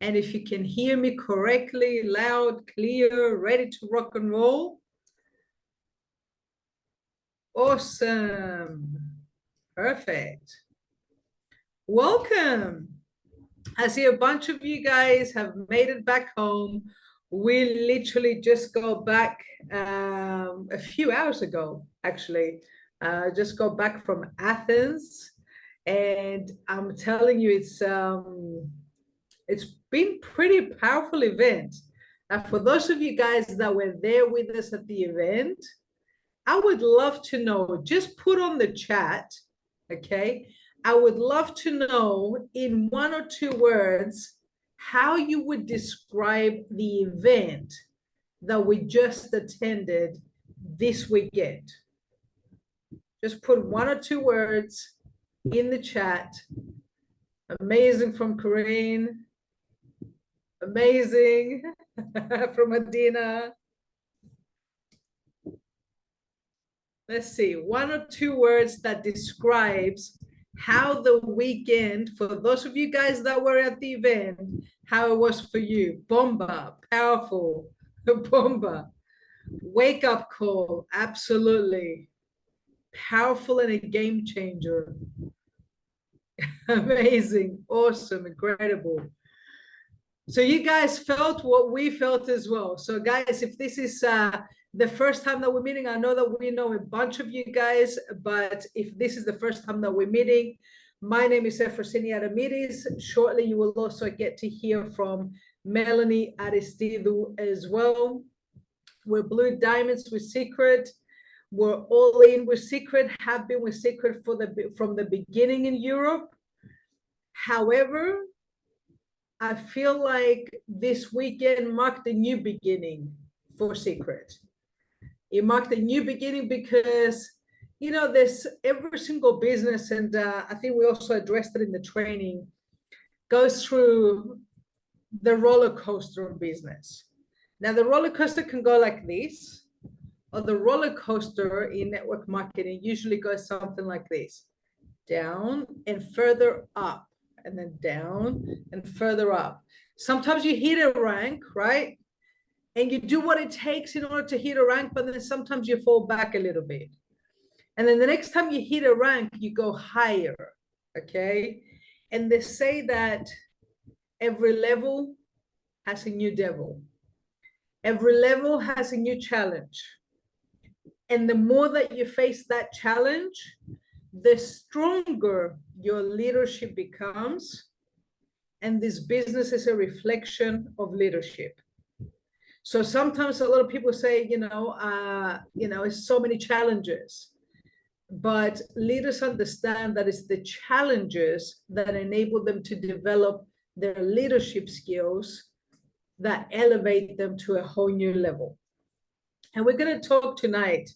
And if you can hear me correctly, loud, clear, ready to rock and roll. Awesome. Perfect. Welcome. I see a bunch of you guys have made it back home. We literally just got back a few hours ago, actually. Just got back from Athens. And I'm telling you, it's been pretty powerful event. For those of you guys that were there with us at the event, I would love to know, just put on the chat, okay? I would love to know in 1 or 2 words how you would describe the event that we just attended this weekend. Just put 1 or 2 words in the chat. Amazing from Corinne. Amazing from Adina. Let's see, 1 or 2 words that describes how the weekend, for those of you guys that were at the event, how it was for you. Bomba, powerful, bomba. Wake up call, absolutely. Powerful and a game changer. Amazing, awesome, incredible. So you guys felt what we felt as well. So guys, if this is the first time that we're meeting, I know that we know a bunch of you guys, but if this is the first time that we're meeting, my name is Efrosini Aramides. Shortly, you will also get to hear from Melanie Aristidou as well. We're Blue Diamonds with Secret. We're all in with Secret, have been with Secret from the beginning in Europe. However, I feel like this weekend marked a new beginning for Secret. It marked a new beginning because, you know, there's every single business, and I think we also addressed it in the training, goes through the roller coaster of business. Now, the roller coaster can go like this, or the roller coaster in network marketing usually goes something like this, down and further up, and then down and further up. Sometimes you hit a rank, right? And you do what it takes in order to hit a rank, but then sometimes you fall back a little bit. And then the next time you hit a rank, you go higher, okay? And they say that every level has a new devil. Every level has a new challenge. And the more that you face that challenge, the stronger your leadership becomes. And this business is a reflection of leadership. So sometimes a lot of people say, it's so many challenges, but leaders understand that it's the challenges that enable them to develop their leadership skills that elevate them to a whole new level. And we're going to talk tonight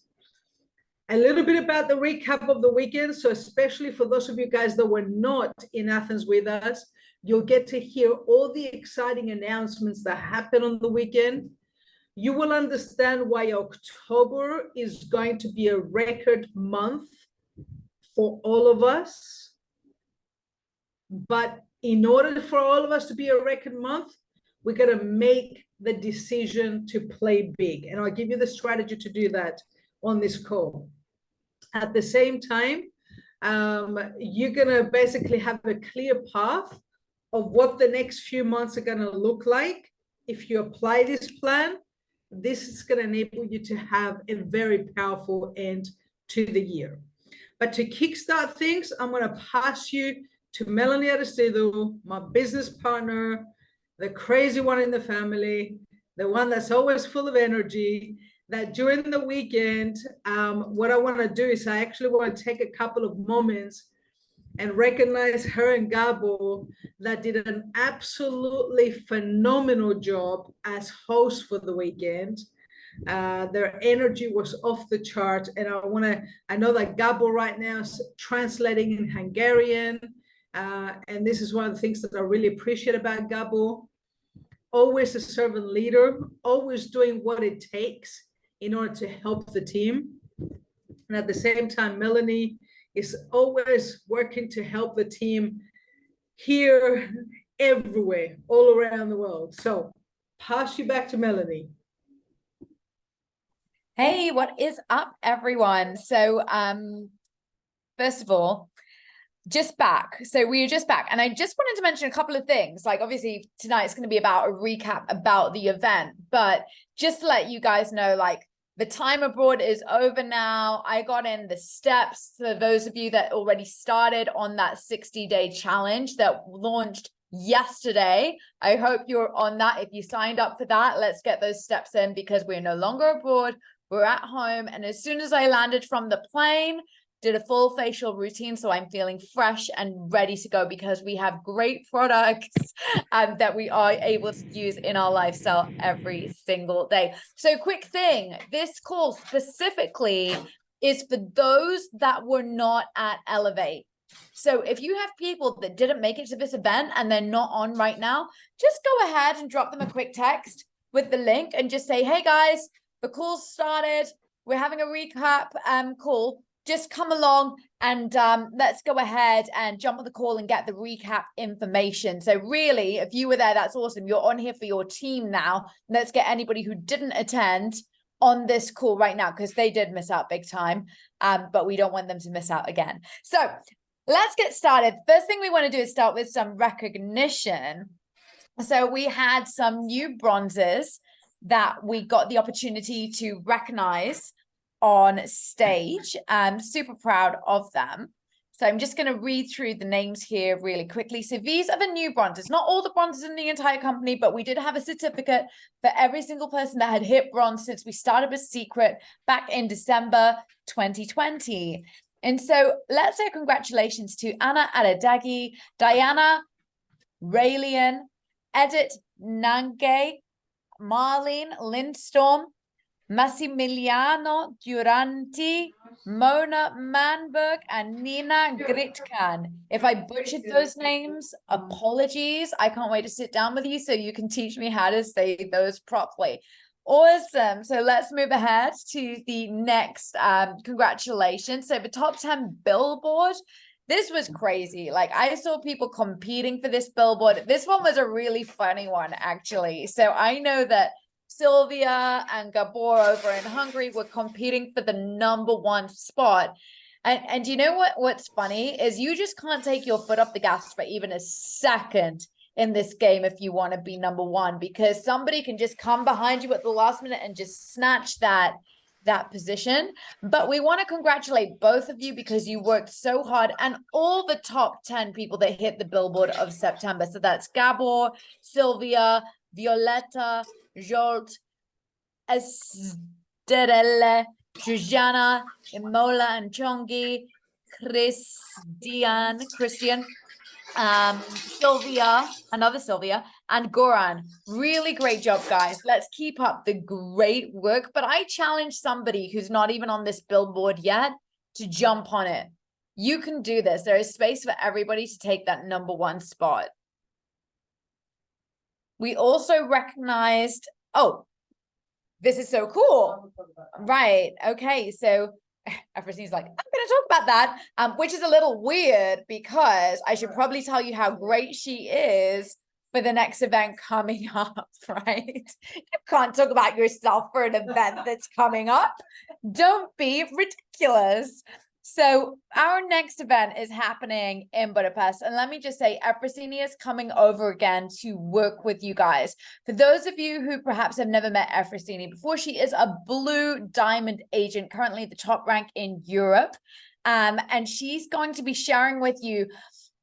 a little bit about the recap of the weekend. So especially for those of you guys that were not in Athens with us, you'll get to hear all the exciting announcements that happened on the weekend. You will understand why October is going to be a record month for all of us. But in order for all of us to be a record month, we got to make the decision to play big. And I'll give you the strategy to do that on this call. At the same time, you're going to basically have a clear path of what the next few months are going to look like. If you apply this plan, this is going to enable you to have a very powerful end to the year. But to kickstart things, I'm going to pass you to Melanie Aristidou, my business partner, the crazy one in the family, the one that's always full of energy, that during the weekend, what I want to do is I actually want to take a couple of moments and recognize her and Gabo that did an absolutely phenomenal job as hosts for the weekend. Their energy was off the chart. And I know that Gabo right now is translating in Hungarian. And this is one of the things that I really appreciate about Gabo. Always a servant leader, always doing what it takes in order to help the team. And at the same time, Melanie is always working to help the team here everywhere, all around the world. So pass you back to Melanie. Hey, what is up, everyone? So, first of all, just back. So we are just back. And I just wanted to mention a couple of things. Like, obviously, tonight's going to be about a recap about the event. But just to let you guys know, like, the time abroad is over now. I got in the steps for those of you that already started on that 60-day challenge that launched yesterday. I hope you're on that. If you signed up for that, let's get those steps in because we're no longer abroad. We're at home. And as soon as I landed from the plane, did a full facial routine, so I'm feeling fresh and ready to go because we have great products that we are able to use in our lifestyle every single day. So quick thing, this call specifically is for those that were not at Elevate. So if you have people that didn't make it to this event and they're not on right now, just go ahead and drop them a quick text with the link and just say, hey guys, the call started. We're having a recap call. Just come along and let's go ahead and jump on the call and get the recap information. So really, if you were there, that's awesome. You're on here for your team now. Let's get anybody who didn't attend on this call right now because they did miss out big time, but we don't want them to miss out again. So let's get started. First thing we want to do is start with some recognition. So we had some new bronzes that we got the opportunity to recognize on stage. I'm super proud of them. So I'm just going to read through the names here really quickly. So these are the new bronzes, not all the bronzes in the entire company, but we did have a certificate for every single person that had hit bronze since we started with Secret back in December 2020. And so let's say congratulations to Anna Aladagi, Diana Raelian, Edith Nange, Marlene Lindstorm, Massimiliano Duranti, Mona Manberg, and Nina Gritkan. If I butchered those names, apologies. I can't wait to sit down with you so you can teach me how to say those properly. Awesome. So let's move ahead to the next congratulations. So the top 10 Billboard. This was crazy. Like I saw people competing for this billboard. This one was a really funny one, actually. So I know that Sylvia and Gabor over in Hungary were competing for the #1 spot. And you know what's funny is you just can't take your foot off the gas for even a second in this game if you want to be #1, because somebody can just come behind you at the last minute and just snatch that position. But we want to congratulate both of you because you worked so hard, and all the top 10 people that hit the billboard of September. So that's Gabor, Sylvia, Violetta, Jolt, Esterelle, Jujana, Imola and Chongi, Christian, Sylvia, another Sylvia, and Goran. Really great job, guys. Let's keep up the great work. But I challenge somebody who's not even on this billboard yet to jump on it. You can do this. There is space for everybody to take that #1 spot. We also recognized, oh, this is so cool. Right. Okay. So Everything's like, I'm going to talk about that, which is a little weird because I should probably tell you how great she is for the next event coming up, right? You can't talk about yourself for an event that's coming up. Don't be ridiculous. So our next event is happening in Budapest. And let me just say, Efrosini is coming over again to work with you guys. For those of you who perhaps have never met Efrosini before, she is a blue diamond agent, currently the top rank in Europe. And she's going to be sharing with you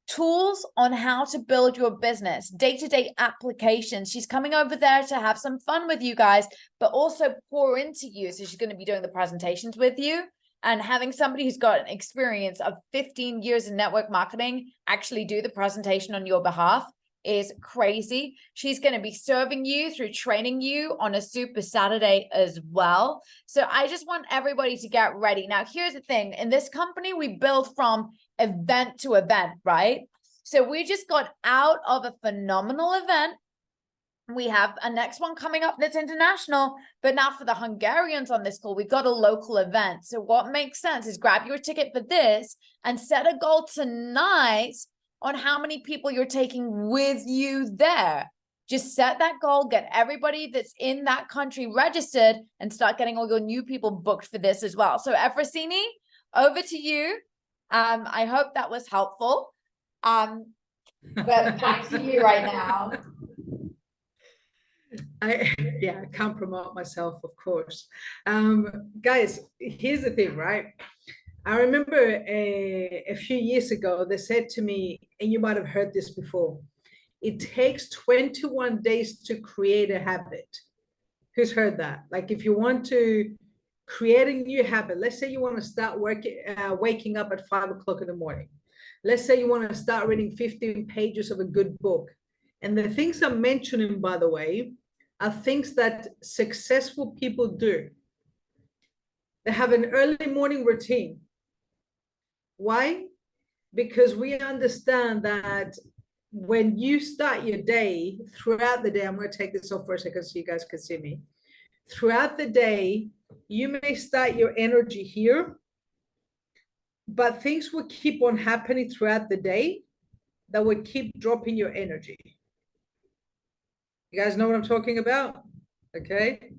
tools on how to build your business, day-to-day applications. She's coming over there to have some fun with you guys, but also pour into you. So she's going to be doing the presentations with you. And having somebody who's got an experience of 15 years in network marketing actually do the presentation on your behalf is crazy. She's going to be serving you through training you on a Super Saturday as well. So I just want everybody to get ready. Now, here's the thing. In this company, we build from event to event, right? So we just got out of a phenomenal event. We have a next one coming up that's international, but now for the Hungarians on this call, we've got a local event. So what makes sense is grab your ticket for this and set a goal tonight on how many people you're taking with you there. Just set that goal, get everybody that's in that country registered, and start getting all your new people booked for this as well. So Efrosini, over to you. I hope that was helpful. But back to you right now. I can't promote myself, of course. Guys, here's the thing, right? I remember a few years ago, they said to me, and you might have heard this before, it takes 21 days to create a habit. Who's heard that? Like if you want to create a new habit, let's say you want to start waking up at 5 o'clock in the morning. Let's say you want to start reading 15 pages of a good book. And the things I'm mentioning, by the way, are things that successful people do. They have an early morning routine. Why? Because we understand that when you start your day, throughout the day, I'm going to take this off for a second so you guys can see me. Throughout the day, you may start your energy here, but things will keep on happening throughout the day that will keep dropping your energy. You guys know what I'm talking about? Okay.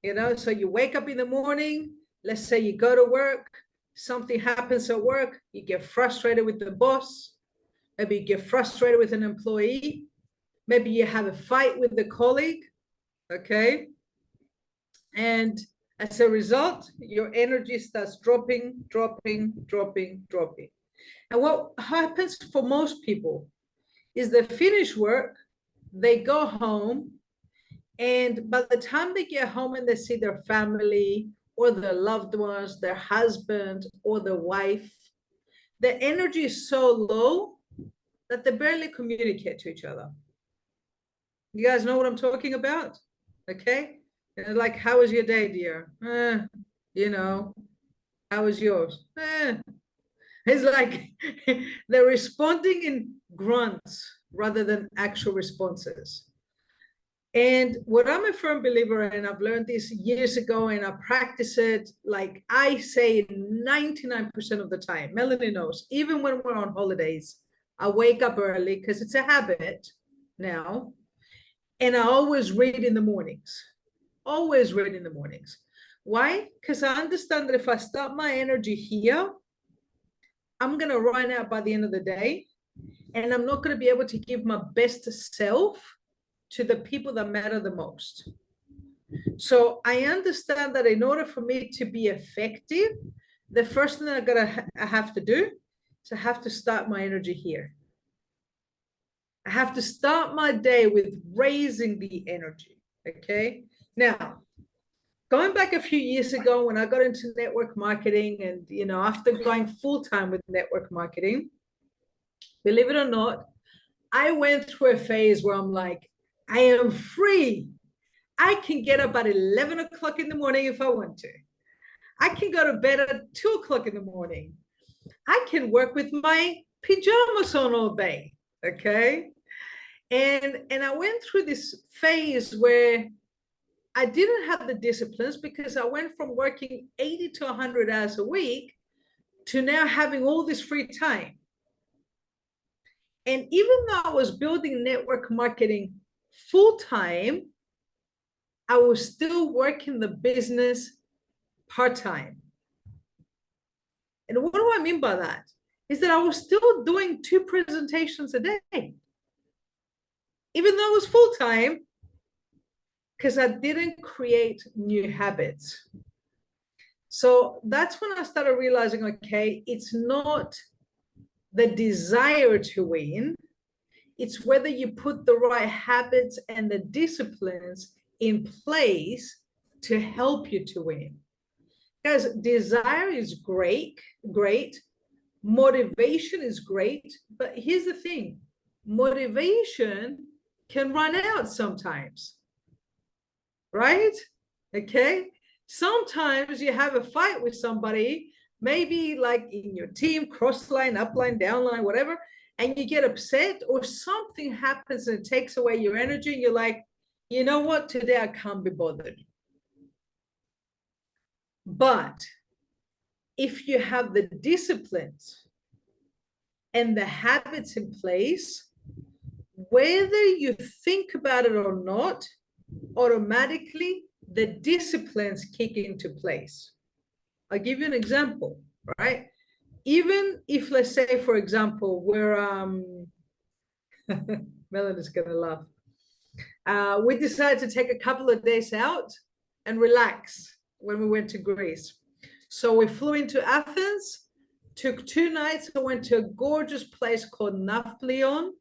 You know, so you wake up in the morning, let's say you go to work, something happens at work, you get frustrated with the boss, maybe you get frustrated with an employee, maybe you have a fight with the colleague, okay? And as a result, your energy starts dropping. And what happens for most people is they finish work, they go home, and by the time they get home and they see their family or their loved ones, their husband or their wife, the energy is so low that they barely communicate to each other. You guys know what I'm talking about? Okay? Like, how was your day, dear? You know, how was yours? It's like they're responding in grunts rather than actual responses. And what I'm a firm believer in, I've learned this years ago and I practice it, like I say 99% of the time. Melanie knows, even when we're on holidays, I wake up early because it's a habit now. And I always read in the mornings, always read in the mornings. Why? Because I understand that if I start my energy here, I'm going to run out by the end of the day. And I'm not going to be able to give my best self to the people that matter the most. So I understand that in order for me to be effective, the first thing I have to do is I have to start my energy here. I have to start my day with raising the energy, okay? Now, going back a few years ago when I got into network marketing and, you know, after going full-time with network marketing, believe it or not, I went through a phase where I'm like, I am free. I can get up at 11 o'clock in the morning if I want to. I can go to bed at 2 o'clock in the morning. I can work with my pajamas on all day, okay? And I went through this phase where I didn't have the disciplines because I went from working 80 to 100 hours a week to now having all this free time. And even though I was building network marketing full-time, I was still working the business part-time. And what do I mean by that? Is that I was still doing 2 presentations a day, even though it was full-time, because I didn't create new habits. So that's when I started realizing, okay, it's not the desire to win, it's whether you put the right habits and the disciplines in place to help you to win. Guys, desire is great. Motivation is great, but here's the thing, motivation can run out sometimes, right? Okay, sometimes you have a fight with somebody, maybe like in your team, cross line, up line, down line, whatever, and you get upset or something happens and it takes away your energy and you're like, you know what, today I can't be bothered. But if you have the disciplines and the habits in place, whether you think about it or not, automatically the disciplines kick into place. I'll give you an example, right? Even if, let's say, for example, we're Melanie's gonna laugh. We decided to take a couple of days out and relax when we went to Greece. So we flew into Athens, took 2 nights, and went to a gorgeous place called Nafplion,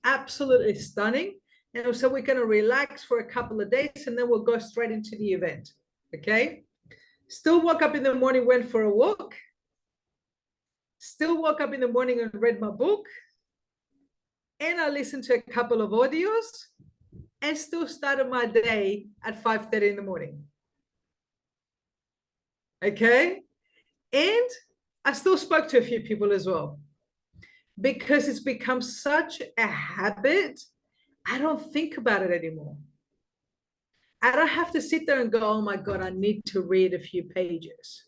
absolutely stunning. And so we're going to relax for a couple of days, and then we'll go straight into the event. Okay. Still woke up in the morning, went for a walk. Still woke up in the morning and read my book. And I listened to a couple of audios, and still started my day at 5:30 in the morning. Okay. And I still spoke to a few people as well, because it's become such a habit. I don't think about it anymore. I don't have to sit there and go, oh my God, I need to read a few pages.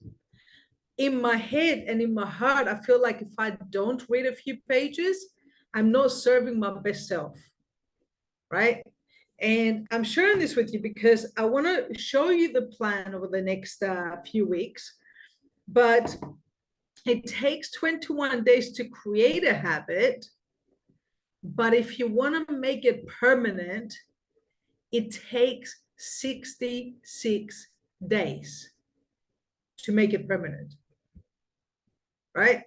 In my head and in my heart, I feel like if I don't read a few pages, I'm not serving my best self, right? And I'm sharing this with you because I want to show you the plan over the next few weeks. But it takes 21 days to create a habit. But if you want to make it permanent, it takes 66 days to make it permanent, right?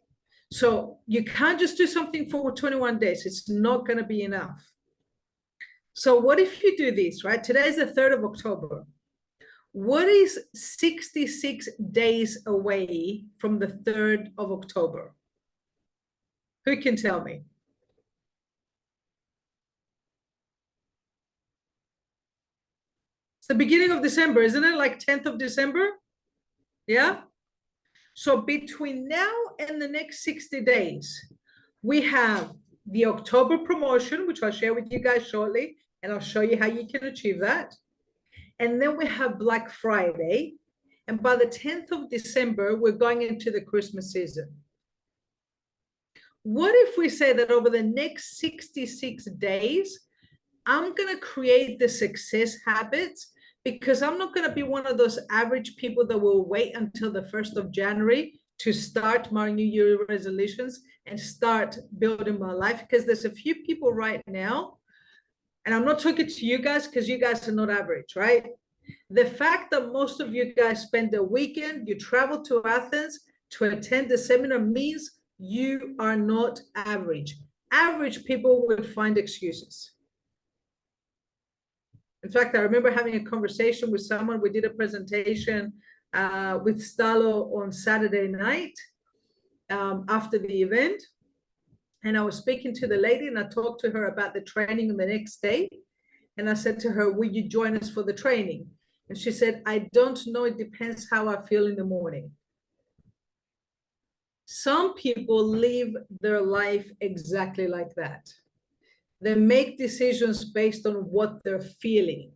So you can't just do something for 21 days. It's not going to be enough. So what if you do this, right? Today is the 3rd of October. What is 66 days away from the 3rd of October? Who can tell me? It's the beginning of December, isn't it? Like 10th of December? Yeah? So between now and the next 60 days, we have the October promotion, which I'll share with you guys shortly, and I'll show you how you can achieve that. And then we have Black Friday. And by the 10th of December, we're going into the Christmas season. What if we say that over the next 66 days, I'm going to create the success habits, because I'm not going to be one of those average people that will wait until the 1st of January to start my New Year resolutions and start building my life. Because there's a few people right now, and I'm not talking to you guys because you guys are not average, right? The fact that most of you guys spend a weekend, you travel to Athens to attend the seminar, means you are not average. Average people will find excuses. In fact, I remember having a conversation with someone. We did a presentation with Stalo on Saturday night after the event. And I was speaking to the lady, and I talked to her about the training the next day. And I said to her, will you join us for the training? And she said, I don't know. It depends how I feel in the morning. Some people live their life exactly like that. They make decisions based on what they're feeling,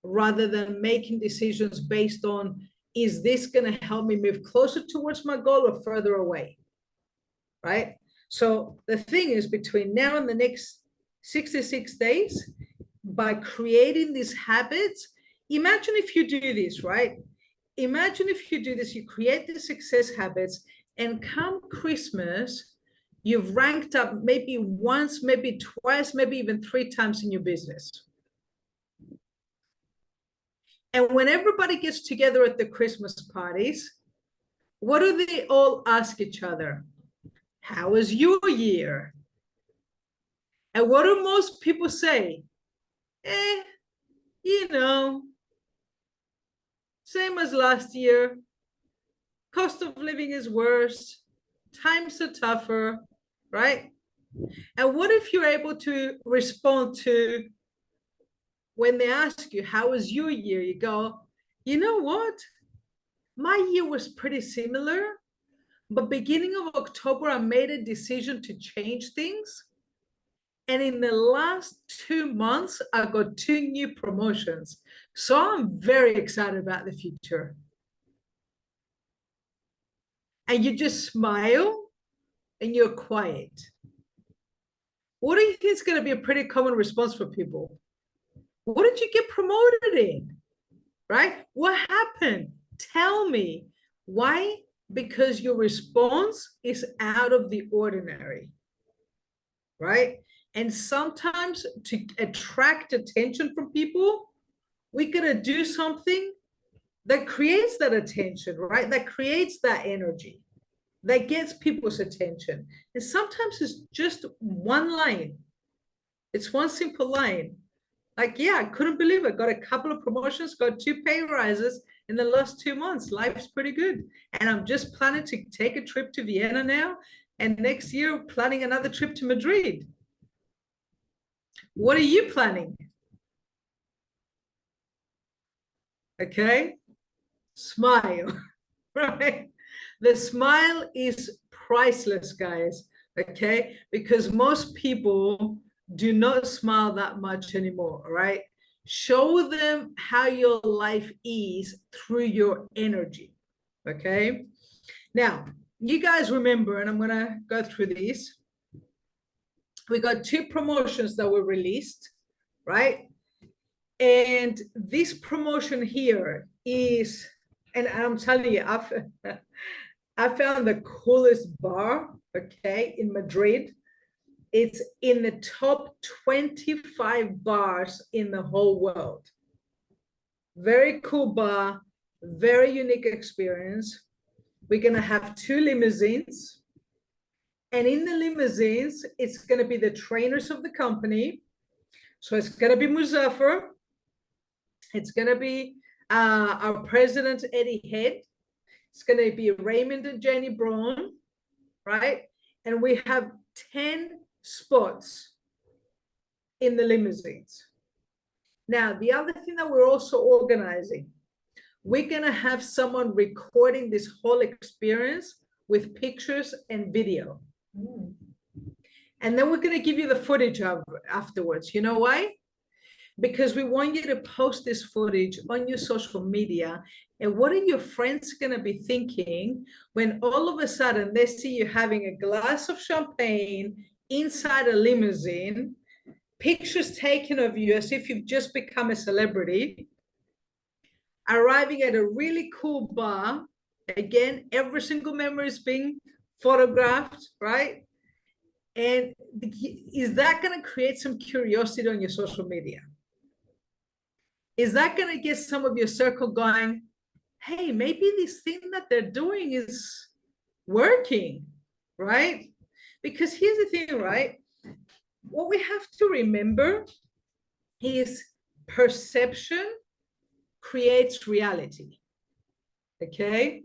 rather than making decisions based on, is this going to help me move closer towards my goal or further away, right? So the thing is, between now and the next 66 days, by creating these habits, imagine if you do this, right? Imagine if you do this, you create the success habits, and come Christmas, you've ranked up maybe once, maybe twice, maybe even 3 times in your business. And when everybody gets together at the Christmas parties, what do they all ask each other? How was your year? And what do most people say? You know, same as last year. Cost of living is worse. Times are tougher, right? And what if you're able to respond to, when they ask you, how was your year? You go, you know what? My year was pretty similar, but beginning of October, I made a decision to change things. And in the last 2 months, I got 2 new promotions. So I'm very excited about the future. And you just smile and you're quiet. What do you think is going to be a pretty common response for people? What did you get promoted in? Right? What happened? Tell me. Why? Because your response is out of the ordinary, right? And sometimes to attract attention from people, we gotta do something that creates that attention, right? That creates that energy, that gets people's attention. And sometimes it's just one line. It's one simple line. Like, yeah, I couldn't believe it. Got a couple of promotions, got 2 pay rises in the last 2 months. Life's pretty good. And I'm just planning to take a trip to Vienna now. And next year, planning another trip to Madrid. What are you planning? Okay. Smile, right? The smile is priceless, guys. Okay. Because most people do not smile that much anymore, right? Show them how your life is through your energy. Okay. Now, you guys remember, and I'm going to go through these. We got 2 promotions that were released, right? And this promotion here is, and I'm telling you, I found the coolest bar, okay, in Madrid. It's in the top 25 bars in the whole world. Very cool bar, very unique experience. We're going to have 2 limousines. And in the limousines, it's going to be the trainers of the company. So it's going to be Muzaffar. It's going to be our president, Eddie Head. It's going to be Raymond and Jenny Braun, right? And we have 10 spots in the limousines. Now, the other thing that we're also organizing, we're going to have someone recording this whole experience with pictures and video. And then we're going to give you the footage of afterwards. You know why? Because we want you to post this footage on your social media. And what are your friends going to be thinking when all of a sudden they see you having a glass of champagne inside a limousine, pictures taken of you as if you've just become a celebrity, arriving at a really cool bar. Again, every single memory is being photographed, right? And is that going to create some curiosity on your social media? Is that going to get some of your circle going, hey, maybe this thing that they're doing is working, right? Because here's the thing, right? What we have to remember is perception creates reality, okay?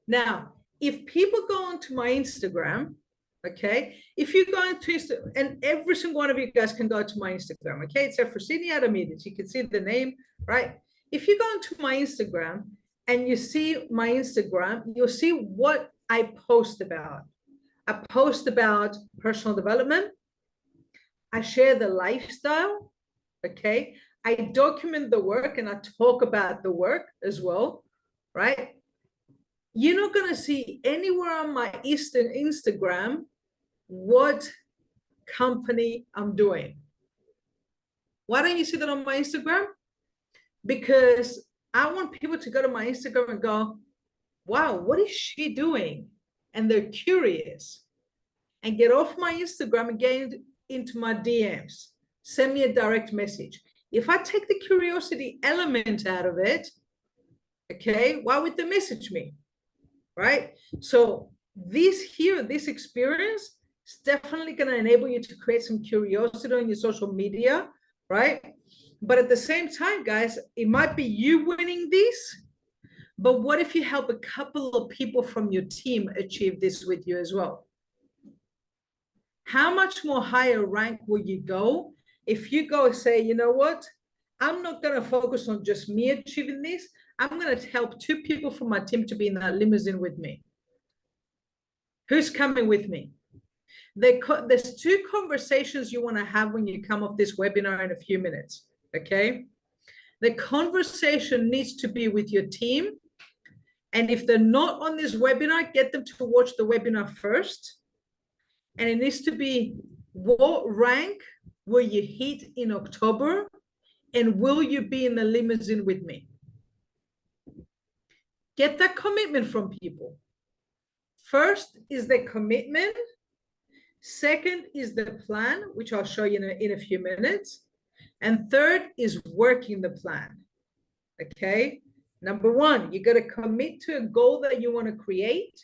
Now, if people go onto my Instagram, okay, if you go into Instagram, and every single one of you guys can go to my Instagram, okay, it's Efrosini Adamides, you can see the name, right? If you go into my Instagram and you see my Instagram, you'll see what I post about. I post about personal development. I share the lifestyle, okay? I document the work and I talk about the work as well, right? You're not going to see anywhere on my Instagram what company I'm doing. Why don't you see that on my Instagram? Because I want people to go to my Instagram and go, wow, what is she doing? And they're curious and get off my Instagram and get into my DMs. Send me a direct message. If I take the curiosity element out of it, okay, why would they message me? Right? So this experience is definitely going to enable you to create some curiosity on your social media, right? But at the same time, guys, it might be you winning this, but what if you help a couple of people from your team achieve this with you as well? How much more higher rank will you go if you go and say, you know what? I'm not going to focus on just me achieving this. I'm going to help 2 people from my team to be in that limousine with me. Who's coming with me? There's 2 conversations you want to have when you come off this webinar in a few minutes, okay? The conversation needs to be with your team. And if they're not on this webinar, get them to watch the webinar first. And it needs to be, what rank will you hit in October? And will you be in the limousine with me? Get that commitment from people. First is the commitment. Second is the plan, which I'll show you in a few minutes. And third is working the plan. Okay. Number one, you got to commit to a goal that you want to create.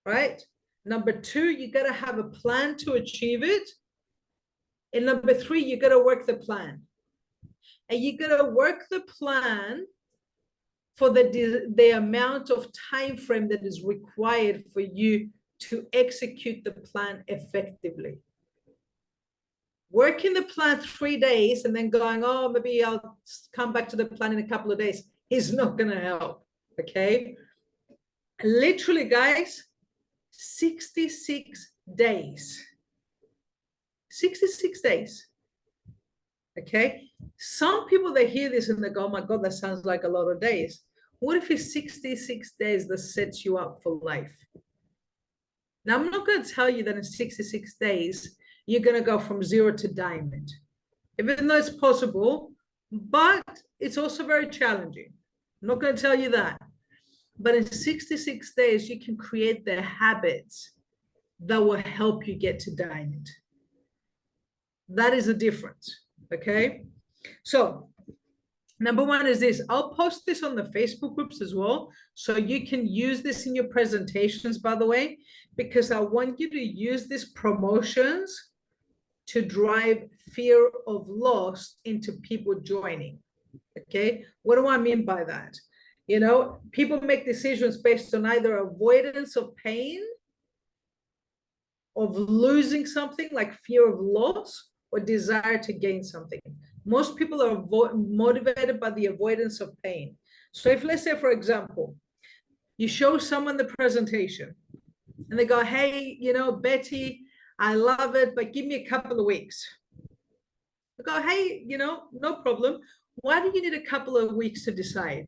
Right. Number two, you got to have a plan to achieve it. And number three, you got to work the plan. And you got to work the plan for the amount of time frame that is required for you to execute the plan effectively. Working the plan 3 days and then going, oh, maybe I'll come back to the plan in a couple of days is not going to help. Okay. Literally, guys, 66 days. 66 days. Okay. Some people, they hear this and they go, oh my God, that sounds like a lot of days. What if it's 66 days that sets you up for life? Now, I'm not going to tell you that in 66 days, you're going to go from 0 to diamond, even though it's possible, but it's also very challenging. I'm not going to tell you that. But in 66 days, you can create the habits that will help you get to diamond. That is the difference. Okay. So number one is this. I'll post this on the Facebook groups as well. So you can use this in your presentations, by the way, because I want you to use these promotions to drive fear of loss into people joining. Okay. What do I mean by that? You know, people make decisions based on either avoidance of pain, of losing something like fear of loss, or desire to gain something. Most people are motivated by the avoidance of pain. So if, let's say, for example, you show someone the presentation and they go, hey, you know, Betty, I love it, but give me a couple of weeks. I go, hey, you know, no problem. Why do you need a couple of weeks to decide?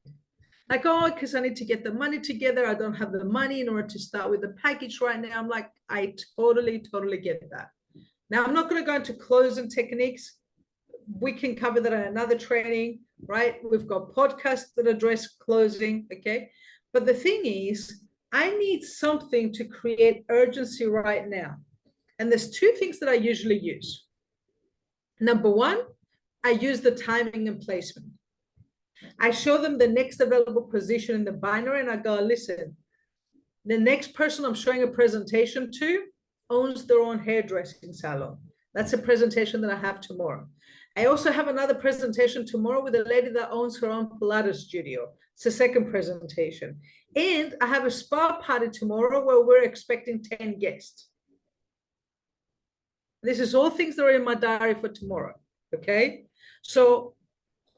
Like, oh, because I need to get the money together. I don't have the money in order to start with the package right now. I'm like, I totally get that. Now, I'm not going to go into closing techniques. We can cover that in another training, right? We've got podcasts that address closing, okay? But the thing is, I need something to create urgency right now. And there's two things that I usually use. Number one, I use the timing and placement. I show them the next available position in the binary and I go, listen, the next person I'm showing a presentation to owns their own hairdressing salon. That's a presentation that I have tomorrow. I also have another presentation tomorrow with a lady that owns her own Pilates studio. It's the second presentation. And I have a spa party tomorrow where we're expecting 10 guests. This is all things that are in my diary for tomorrow, okay? So,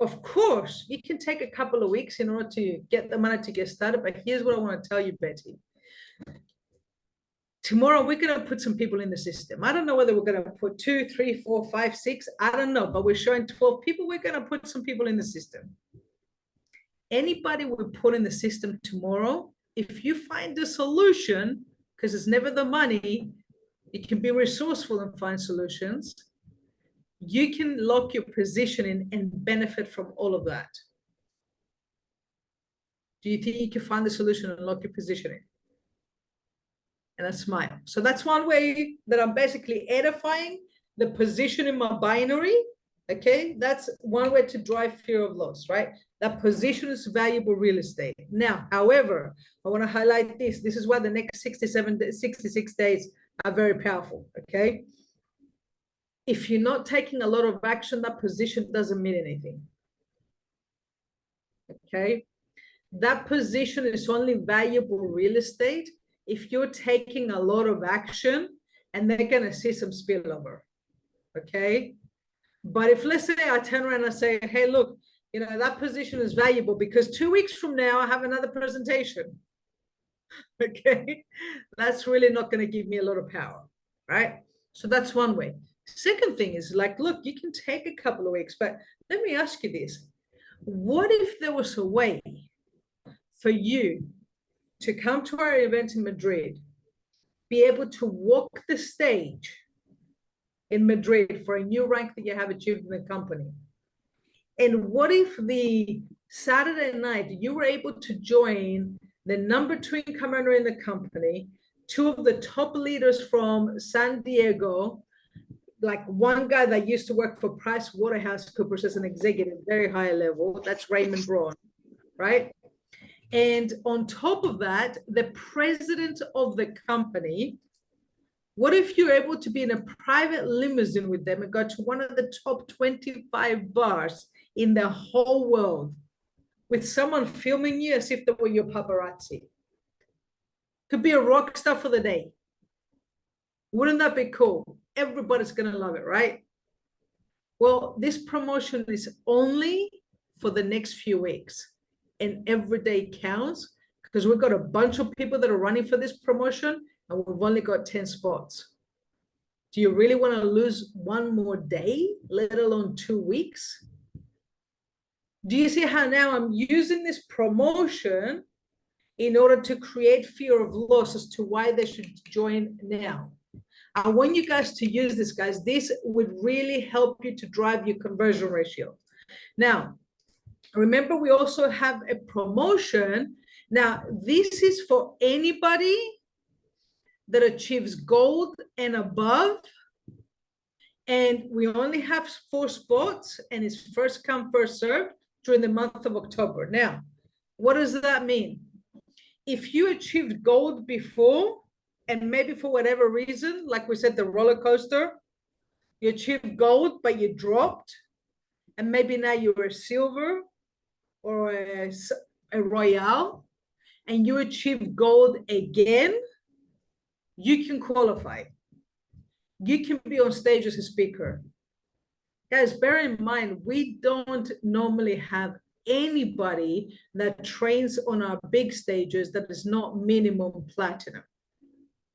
of course, you can take a couple of weeks in order to get the money to get started, but here's what I want to tell you, Betty. Tomorrow, we're going to put some people in the system. I don't know whether we're going to put 2, 3, 4, 5, 6. I don't know, but we're showing 12 people. We're going to put some people in the system. Anybody we put in the system tomorrow, if you find a solution, because it's never the money, you can be resourceful and find solutions. You can lock your position in and benefit from all of that. Do you think you can find the solution and lock your position in? And a smile. So that's one way that I'm basically edifying the position in my binary. Okay, that's one way to drive fear of loss, right? That position is valuable real estate. Now, however, I want to highlight this. This is why the next 66 days are very powerful. Okay. If you're not taking a lot of action, that position doesn't mean anything. Okay. That position is only valuable real estate if you're taking a lot of action and they're going to see some spillover. Okay. But if, let's say, I turn around and say, hey, look, you know, that position is valuable because 2 weeks from now, I have another presentation. Okay. That's really not going to give me a lot of power. Right. So that's one way. Second thing is like, look, you can take a couple of weeks, but let me ask you this. What if there was a way for you to come to our event in Madrid, be able to walk the stage in Madrid for a new rank that you have achieved in the company? And what if the Saturday night you were able to join the number 2 income earner in the company, 2 of the top leaders from San Diego, like one guy that used to work for PricewaterhouseCoopers as an executive, very high level, that's Raymond Braun, right? And on top of that, the president of the company. What if you're able to be in a private limousine with them and go to one of the top 25 bars in the whole world with someone filming you as if they were your paparazzi? Could be a rock star for the day. Wouldn't that be cool? Everybody's going to love it, right? Well, this promotion is only for the next few weeks, and every day counts because we've got a bunch of people that are running for this promotion and we've only got 10 spots. Do you really want to lose one more day, let alone 2 weeks? Do you see how now I'm using this promotion in order to create fear of loss as to why they should join now? I want you guys to use this, guys. This would really help you to drive your conversion ratio. Now, remember, we also have a promotion. Now, this is for anybody that achieves gold and above. And we only have 4 spots, and it's first come, first served during the month of October. Now, what does that mean? If you achieved gold before, and maybe for whatever reason, like we said, the roller coaster, you achieved gold, but you dropped, and maybe now you're a silver or a royale, and you achieve gold again, you can qualify. You can be on stage as a speaker. Guys, bear in mind, we don't normally have anybody that trains on our big stages that is not minimum platinum.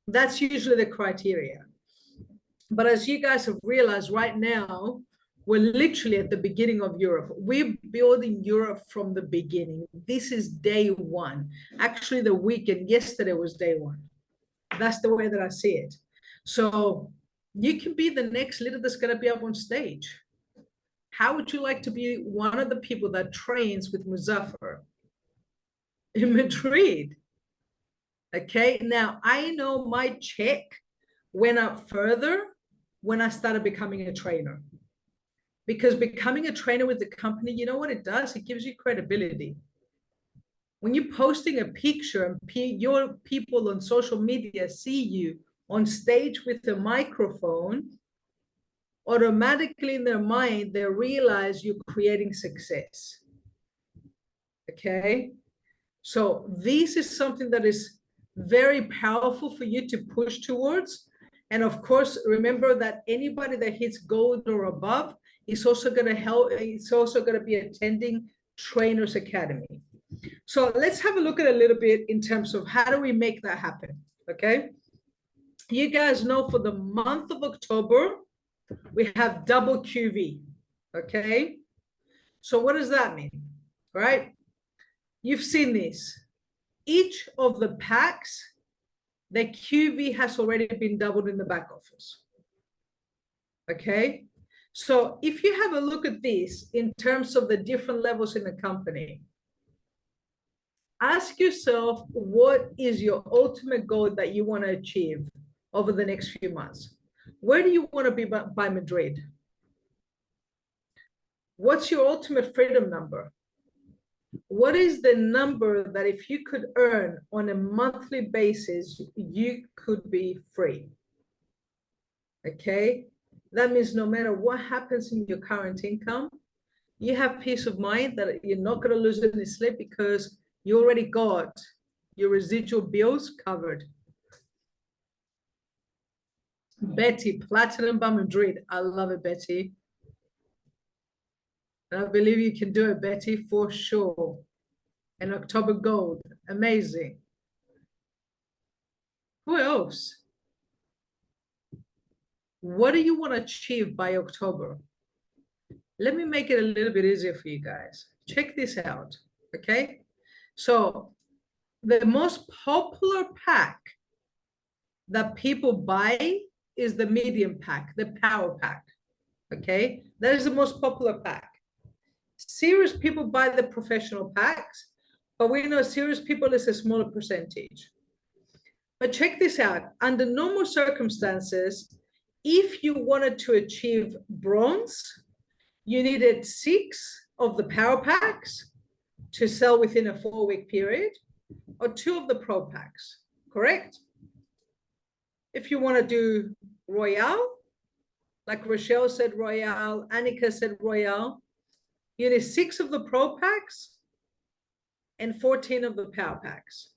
That's usually the criteria. But as you guys have realized right now, we're literally at the beginning of Europe. We're building Europe from the beginning. This is day 1. Actually, the weekend, yesterday was day 1. That's the way that I see it. So you can be the next leader that's going to be up on stage. How would you like to be one of the people that trains with Muzaffar in Madrid? Okay, now I know my check went up further when I started becoming a trainer. Because becoming a trainer with the company, you know what it does? It gives you credibility. When you're posting a picture and your people on social media see you on stage with a microphone, automatically in their mind, they realize you're creating success. Okay? So this is something that is very powerful for you to push towards. And of course, remember that anybody that hits gold or above is also going to help. It's also going to be attending Trainers Academy. So let's have a look at a little bit in terms of how do we make that happen. Okay. You guys know for the month of October, we have double QV. Okay. So what does that mean? Right? You've seen this. Each of the packs, the QV has already been doubled in the back office. Okay. So if you have a look at this in terms of the different levels in the company, ask yourself, what is your ultimate goal that you want to achieve over the next few months? Where do you want to be by Madrid? What's your ultimate freedom number? What is the number that if you could earn on a monthly basis, you could be free? Okay. That means no matter what happens in your current income, you have peace of mind that you're not going to lose any sleep because you already got your residual bills covered. Betty, Platinum by Madrid. I love it, Betty. And I believe you can do it, Betty, for sure. And October Gold. Amazing. Who else? What do you want to achieve by October? Let me make it a little bit easier for you guys. Check this out, okay? So the most popular pack that people buy is the medium pack, the power pack. Okay, that is the most popular pack. Serious people buy the professional packs, but we know serious people is a smaller percentage. But check this out. Under normal circumstances, if you wanted to achieve bronze, you needed 6 of the power packs to sell within a 4-week period, or 2 of the pro packs, correct? If you want to do Royale, like Rochelle said Royale, Annika said Royale, you need 6 of the pro packs and 14 of the power packs.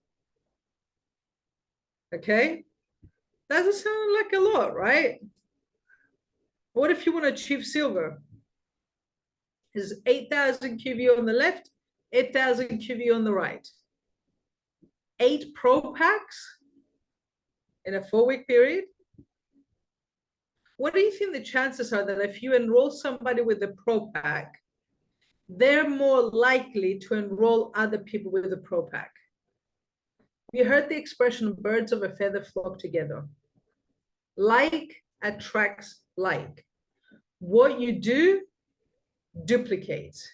Okay, doesn't sound like a lot, right? What if you want to achieve silver? Is 8,000 QV on the left, 8,000 QV on the right. 8 pro packs in a 4-week period. What do you think the chances are that if you enroll somebody with a pro pack, they're more likely to enroll other people with a pro pack? You heard the expression, birds of a feather flock together. Like attracts like. What you do duplicates.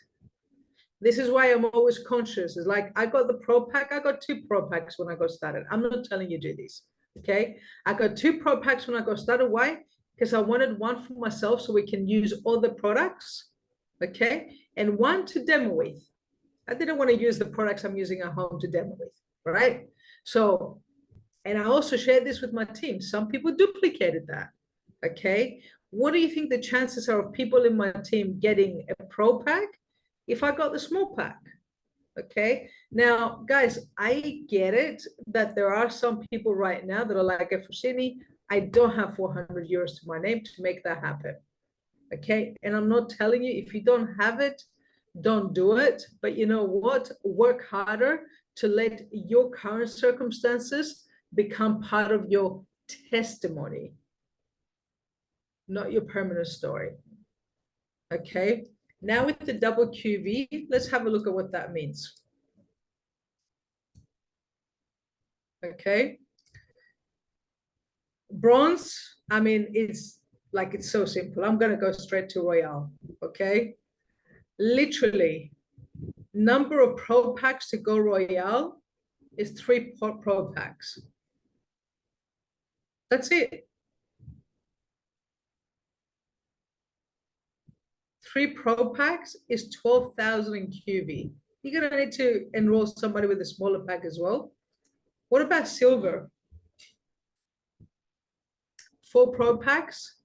This is why I'm always conscious. It's like, I got the pro pack. I got 2 pro packs when I got started. I'm not telling you to do this. Okay. I got 2 pro packs when I got started. Why? Because I wanted one for myself so we can use all the products. Okay. And one to demo with. I didn't want to use the products I'm using at home to demo with. Right. So, and I also shared this with my team. Some people duplicated that. Okay. What do you think the chances are of people in my team getting a pro pack if I got the small pack? Okay. Now, guys, I get it that there are some people right now that are like, Efrosini, I don't have 400 euros to my name to make that happen. Okay. And I'm not telling you, if you don't have it, don't do it. But you know what? Work harder to let your current circumstances become part of your testimony, not your permanent story. Okay. Now with the double QV, let's have a look at what that means. Okay. Bronze, I mean, it's so simple. I'm going to go straight to Royale. Okay. Literally, number of pro packs to go Royale is 3 pro packs. That's it. 3 pro packs is 12,000 QV. You're going to need to enroll somebody with a smaller pack as well. What about silver? 4 pro packs,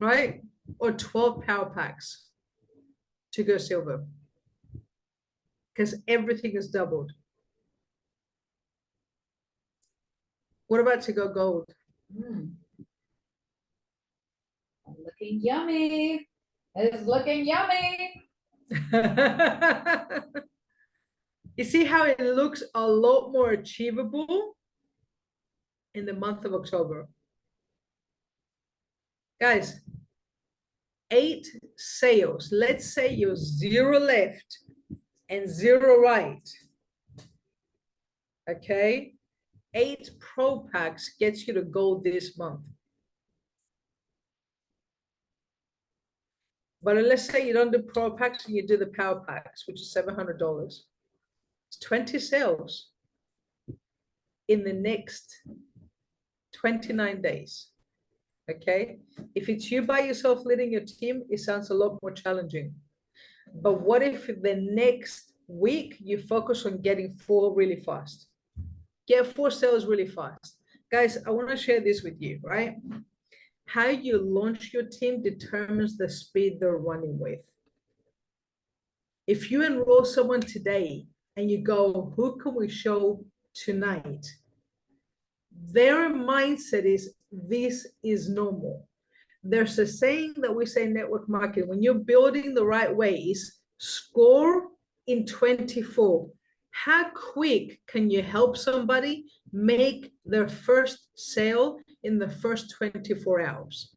right? Or 12 power packs to go silver, because everything is doubled. What about to go gold? Looking yummy. It's looking yummy. You see how it looks a lot more achievable in the month of October. Guys, 8 sales. Let's say you're 0 left and 0 right. Okay. 8 pro packs gets you to gold this month. But let's say you don't do pro packs and you do the power packs, which is $700. It's 20 sales in the next 29 days. Okay. If it's you by yourself leading your team, it sounds a lot more challenging. But what if the next week you focus on getting 4 really fast? Get 4 sales really fast. Guys, I want to share this with you, right? How you launch your team determines the speed they're running with. If you enroll someone today and you go, who can we show tonight? Their mindset is, this is normal. There's a saying that we say in network marketing, when you're building the right ways, score in 24. How quick can you help somebody make their first sale in the first 24 hours?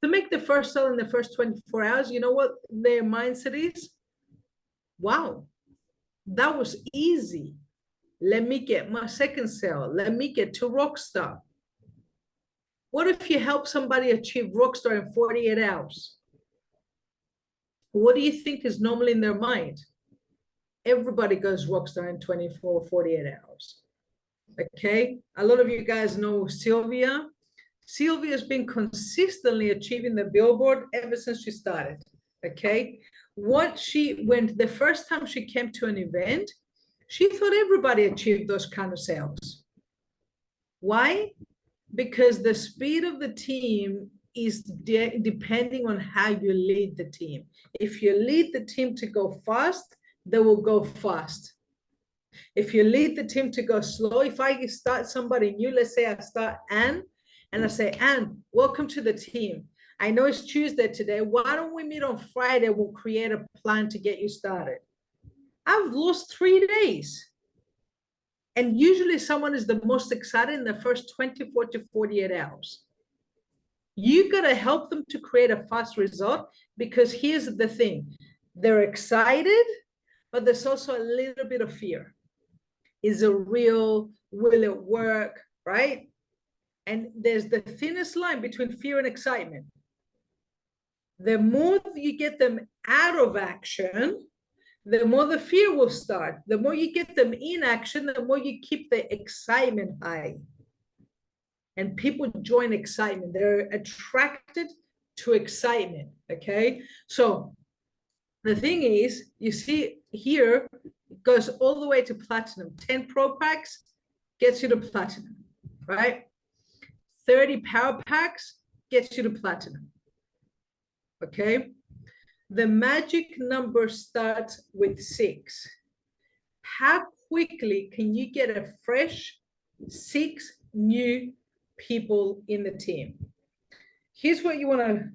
To make the first sale in the first 24 hours, you know what their mindset is? Wow, that was easy. Let me get my second sale. Let me get to rockstar. What if you help somebody achieve rockstar in 48 hours? What do you think is normally in their mind? Everybody goes rockstar in 24, 48 hours. Okay, a lot of you guys know Sylvia. Sylvia's been consistently achieving the billboard ever since she started. Okay, when the first time she came to an event, she thought everybody achieved those kind of sales. Why? Because the speed of the team is depending on how you lead the team. If you lead the team to go fast, they will go fast. If you lead the team to go slow, if I start somebody new, let's say I start Anne, and I say, Anne, welcome to the team. I know it's Tuesday today. Why don't we meet on Friday? We'll create a plan to get you started. I've lost 3 days. And usually someone is the most excited in the first 24 to 48 hours. You got to help them to create a fast result, because here's the thing. They're excited, but there's also a little bit of fear. Is it real? Will it work? Right? And there's the thinnest line between fear and excitement. The more you get them out of action, the more the fear will start. The more you get them in action, the more you keep the excitement high. And people join excitement. They're attracted to excitement, okay? So the thing is, you see here, it goes all the way to platinum. 10 Pro Packs gets you to platinum, right? 30 Power Packs gets you to platinum, okay? The magic number starts with 6. How quickly can you get a fresh 6 new people in the team? Here's what you want to,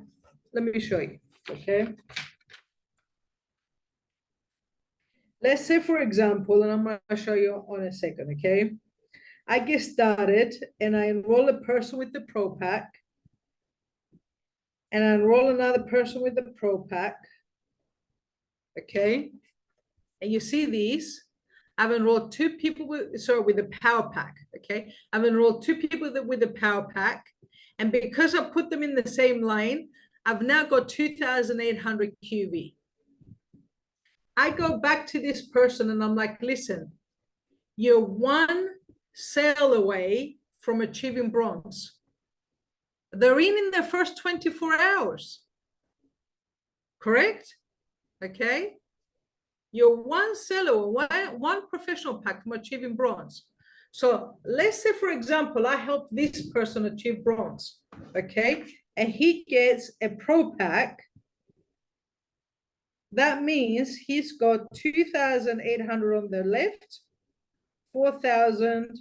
let me show you, okay? Let's say, for example, and I'm going to show you on a second, okay? I get started and I enroll a person with the Pro Pack, and I enroll another person with the Pro Pack, okay? And you see these, I've enrolled 2 people with the Power Pack, okay? I've enrolled 2 people with the Power Pack, and because I put them in the same line, I've now got 2,800 QV. I go back to this person and I'm like, listen, you're 1 sale away from achieving bronze. They're in the first 24 hours, correct? Okay. You're 1 seller, one professional pack from achieving bronze. So let's say, for example, I help this person achieve bronze, okay? And he gets a Pro Pack. That means he's got 2,800 on the left, 4,000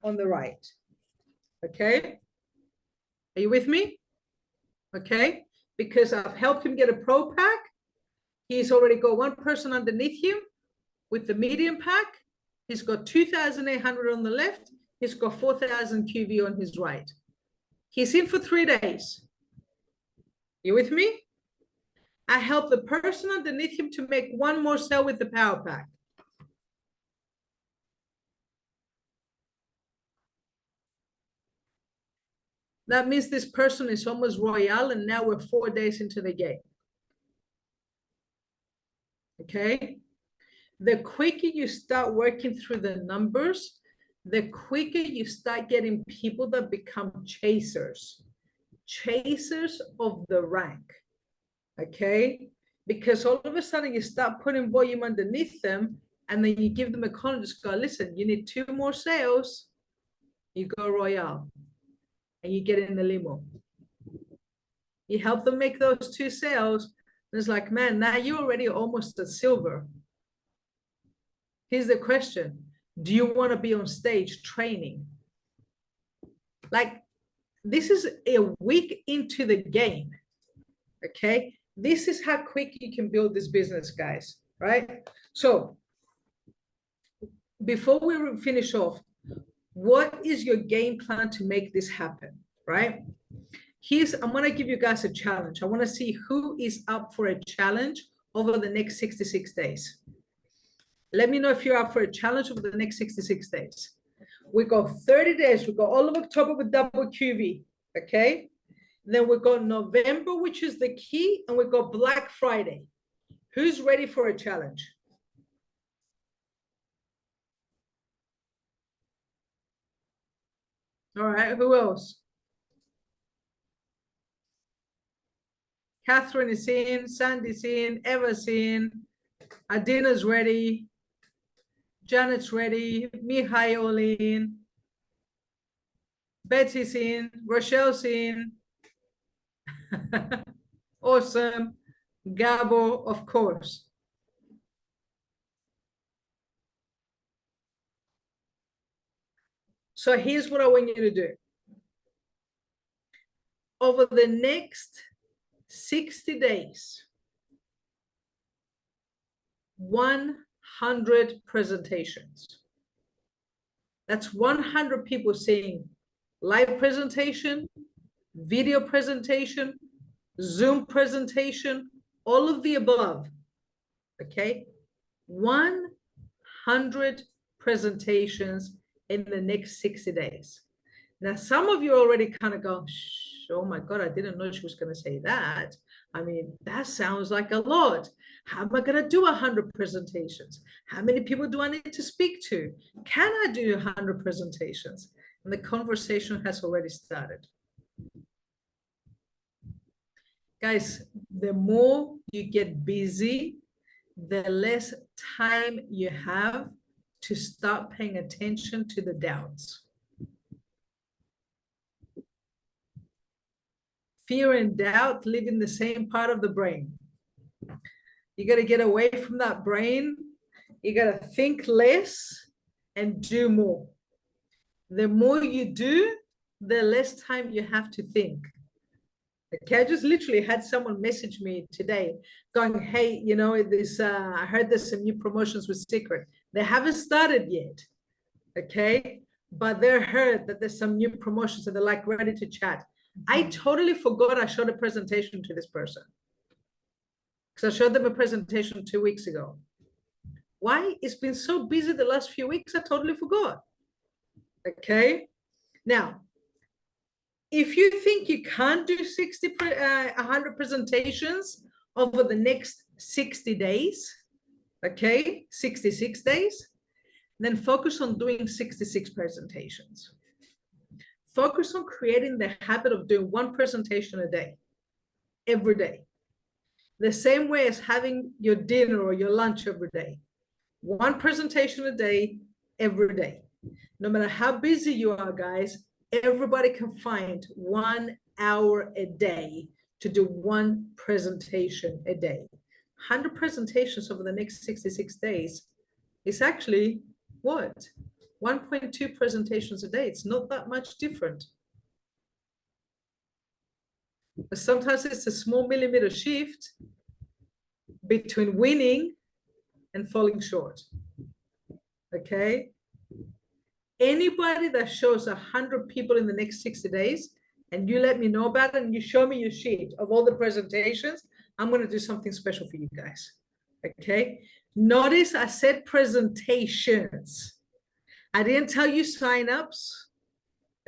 on the right, okay? Are you with me? Okay, because I've helped him get a Pro Pack. He's already got 1 person underneath him with the medium pack. He's got 2,800 on the left. He's got 4,000 QV on his right. He's in for 3 days. You with me? I help the person underneath him to make 1 more sale with the Power Pack. That means this person is almost royal, and now we're 4 days into the game. Okay? The quicker you start working through the numbers, the quicker you start getting people that become chasers of the rank, okay? Because all of a sudden you start putting volume underneath them, and then you give them a call and just go, listen, you need 2 more sales, you go royal, and you get in the limo. You help them make those 2 sales, and it's like, man, now you're already almost at silver. Here's the question. Do you want to be on stage training? Like, this is a week into the game, okay? This is how quick you can build this business, guys, right? So before we finish off, what is your game plan to make this happen, right? I'm going to give you guys a challenge. I want to see who is up for a challenge over the next 66 days. Let me know if you're up for a challenge over the next 66 days. We got 30 days. We got all of October with double QV, okay? Then we got November, which is the key, and we got Black Friday. Who's ready for a challenge? All right, who else? Catherine is in, Sandy's in, Eva's in, Adina's ready, Janet's ready, Mihai in, Betsy's in, Rochelle's in. Awesome. Gabo, of course. So here's what I want you to do. Over the next 60 days, 100 presentations. That's 100 people saying live presentation, video presentation, Zoom presentation, all of the above, okay? 100 presentations in the next 60 days. Now, some of you already kind of go, oh my God, I didn't know she was going to say that. I mean, that sounds like a lot. How am I going to do 100 presentations? How many people do I need to speak to? Can I do 100 presentations? And the conversation has already started. Guys, the more you get busy, the less time you have to start paying attention to the doubts. Fear and doubt live in the same part of the brain. You got to get away from that brain. You got to think less and do more. The more you do, the less time you have to think. Okay, I just literally had someone message me today going, hey, you know, this, I heard there's some new promotions with Secret. They haven't started yet, okay? But they're heard that there's some new promotions and they're like ready to chat. I totally forgot I showed a presentation to this person because I showed them a presentation 2 weeks ago. Why? It's been so busy the last few weeks, I totally forgot. Okay. Now, if you think you can't do 100 presentations over the next 60 days, okay, 66 days, then focus on doing 66 presentations. Focus on creating the habit of doing one presentation a day, every day. The same way as having your dinner or your lunch every day. One presentation a day, every day. No matter how busy you are, guys, everybody can find 1 hour a day to do one presentation a day. 100 presentations over the next 66 days is actually what? 1.2 presentations a day. It's not that much different. But sometimes it's a small millimeter shift between winning and falling short. Okay? Anybody that shows 100 people in the next 60 days and you let me know about it and you show me your sheet of all the presentations, I'm going to do something special for you guys. Okay? Notice I said presentations. I didn't tell you signups.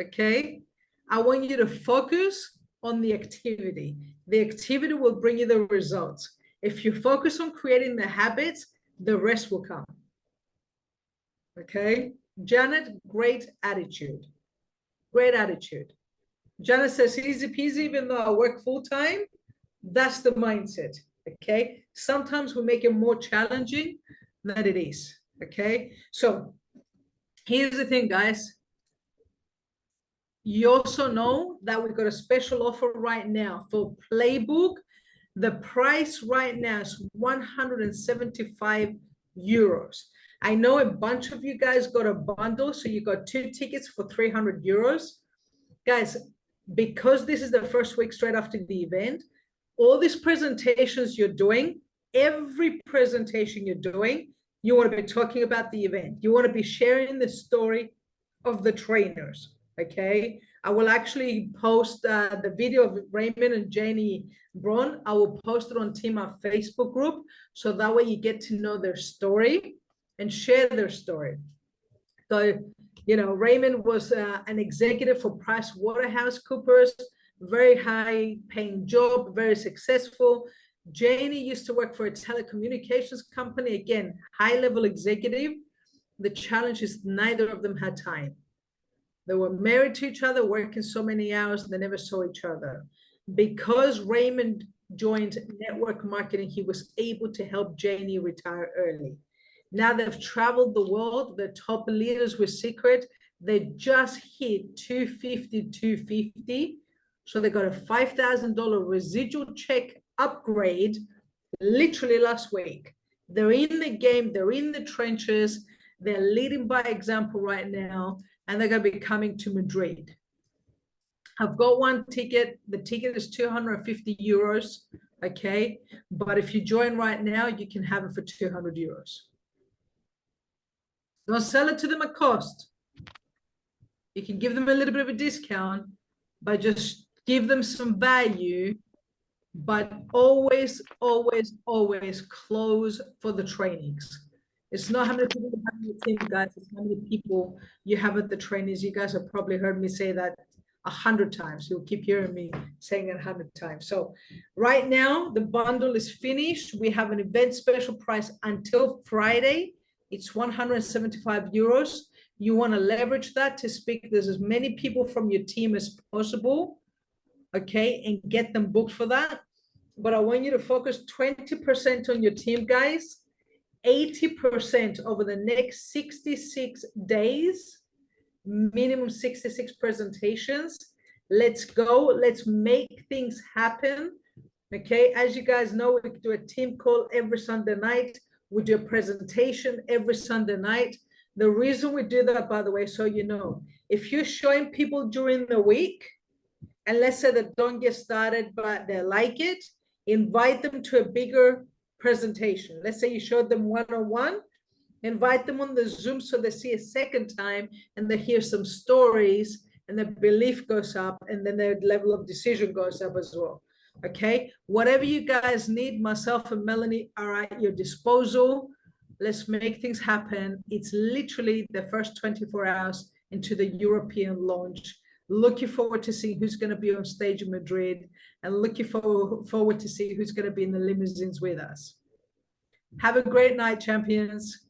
Okay? I want you to focus on the activity. The activity will bring you the results. If you focus on creating the habits, the rest will come. Okay? Janet, great attitude. Great attitude. Janet says, easy peasy, even though I work full time. That's the mindset. Okay? Sometimes we make it more challenging than it is. Okay? So here's the thing, guys. You also know that we've got a special offer right now for Playbook. The price right now is 175 euros. I know a bunch of you guys got a bundle, so you got 2 tickets for 300 euros. Guys, because this is the first week straight after the event, all these presentations you're doing, every presentation you're doing, you want to be talking about the event. You want to be sharing the story of the trainers, okay? I will actually post the video of Raymond and Janie Braun. I will post it on Team Up Facebook group, so that way you get to know their story and share their story. So, you know, Raymond was an executive for PricewaterhouseCoopers, very high paying job, very successful. Janie used to work for a telecommunications company, again, high level executive. The challenge is neither of them had time. They were married to each other, working so many hours, they never saw each other. Because Raymond joined network marketing, he was able to help Janie retire early. Now they've traveled the world, the top leaders with Secret. They just hit 250. So they got a $5,000 residual check upgrade literally last week. They're in the game, they're in the trenches, they're leading by example right now, and they're going to be coming to Madrid. I've got one ticket. The ticket is 250 euros. Okay. But if you join right now, you can have it for 200 euros. Don't sell it to them at cost. You can give them a little bit of a discount, but just give them some value. But always, always, always close for the trainings. It's not how many people you have in your team, guys. It's how many people you have at the trainings. You guys have probably heard me say that 100 times. You'll keep hearing me saying it 100 times. So right now, the bundle is finished. We have an event special price until Friday. It's 175 euros. You want to leverage that to speak to as many people from your team as possible, okay, and get them booked for that. But I want you to focus 20% on your team, guys. 80% over the next 66 days, minimum 66 presentations. Let's go. Let's make things happen. Okay. As you guys know, we do a team call every Sunday night. We do a presentation every Sunday night. The reason we do that, by the way, so you know, if you're showing people during the week, and let's say they don't get started, but they like it, invite them to a bigger presentation. Let's say you showed them one-on-one, invite them on the Zoom so they see a second time and they hear some stories and their belief goes up and then their level of decision goes up as well. Okay, whatever you guys need, myself and Melanie are at your disposal. Let's make things happen. It's literally the first 24 hours into the European launch. Looking forward to see who's going to be on stage in Madrid and looking forward to see who's going to be in the limousines with us. Have a great night, champions.